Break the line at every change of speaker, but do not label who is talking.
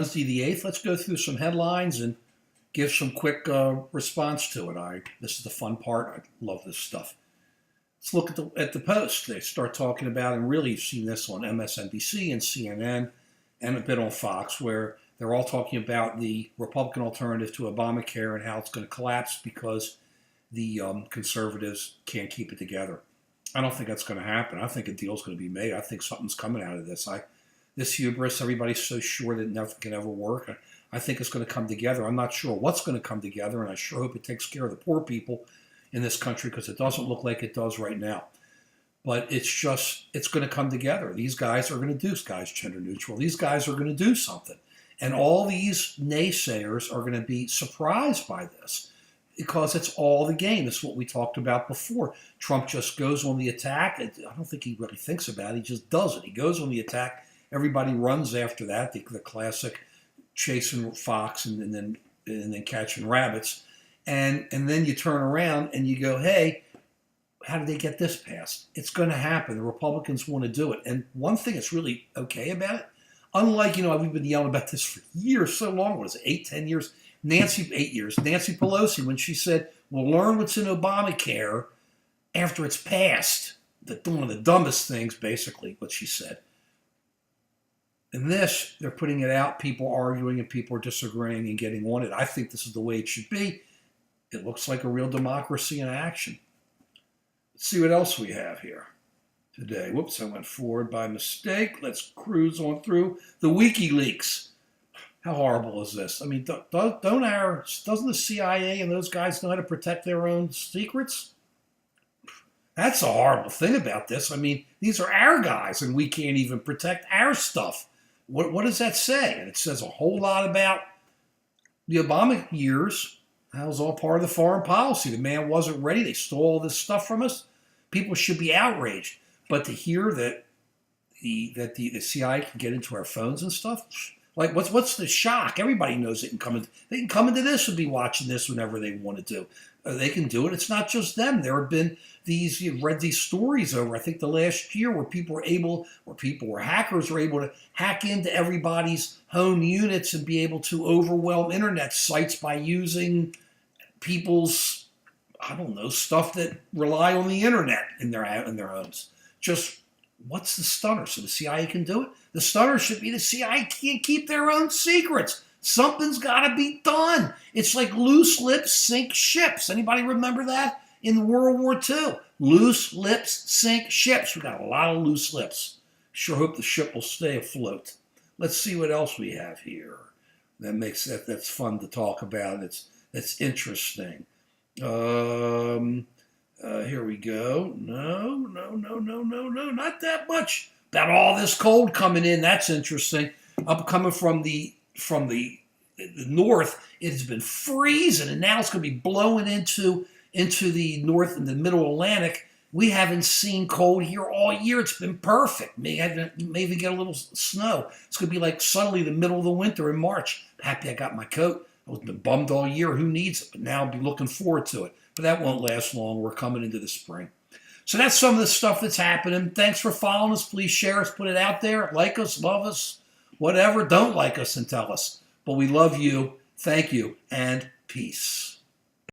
Wednesday the 8th. Let's go through some headlines and give some quick response to it. This is the fun part. I love this stuff. Let's look at the Post. They start talking about, and really you've seen this on MSNBC and CNN and a bit on Fox, where they're all talking about the Republican alternative to Obamacare and how it's going to collapse because the conservatives can't keep it together. I don't think that's going to happen. I think a deal's going to be made. I think something's coming out of this. This hubris, everybody's so sure that nothing can ever work. I think it's going to come together. I'm not sure what's going to come together, and I sure hope it takes care of the poor people in this country because it doesn't look like it does right now. But it's going to come together. These guys are going to do, guys gender neutral, these guys are going to do something. And all these naysayers are going to be surprised by this because it's all the game. It's what we talked about before. Trump just goes on the attack. I don't think he really thinks about it. He just does it. He goes on the attack. Everybody runs after that, the classic chasing fox and then catching rabbits. And then you turn around and you go, hey, how did they get this passed? It's going to happen. The Republicans want to do it. And one thing that's really okay about it, unlike, we've been yelling about this for years, so long, what is it, 8 years? 8 years. Nancy Pelosi, when she said, we'll learn what's in Obamacare after it's passed. One of the dumbest things, basically, what she said. And this, they're putting it out, people arguing and people are disagreeing and getting on it. I think this is the way it should be. It looks like a real democracy in action. Let's see what else we have here today. Whoops, I went forward by mistake. Let's cruise on through the WikiLeaks. How horrible is this? I mean, doesn't the CIA and those guys know how to protect their own secrets? That's a horrible thing about this. I mean, these are our guys, and we can't even protect our stuff. What does that say? And it says a whole lot about the Obama years. That was all part of the foreign policy. The man wasn't ready. They stole all this stuff from us. People should be outraged. But to hear that the CIA can get into our phones and stuff, like what's the shock? Everybody knows they can come into this and be watching this whenever they want to do. They can do it. It's not just them. There have been you've read these stories over, I think, the last year where hackers were able to hack into everybody's home units and be able to overwhelm internet sites by using people's, stuff that rely on the internet in their homes. Just what's the stunner? So the CIA can do it? The stunner should be the CIA can't keep their own secrets. Something's got to be done. It's like loose lips sink ships. Anybody remember that in World War II? Loose lips sink ships. We got a lot of loose lips. Sure hope the ship will stay afloat. Let's see what else we have here. That's fun to talk about. That's interesting. Here we go. No, not that much. About all this cold coming in. That's interesting. Up coming from the north, it has been freezing, and now it's going to be blowing into the north and the middle Atlantic. We haven't seen cold here all year. It's been perfect. May even get a little snow. It's going to be like suddenly the middle of the winter in March. Happy I got my coat. I've been bummed all year. Who needs it? But now I'll be looking forward to it. But that won't last long. We're coming into the spring. So that's some of the stuff that's happening. Thanks for following us. Please share us, put it out there. Like us, love us, whatever. Don't like us and tell us. But we love you. Thank you, and peace.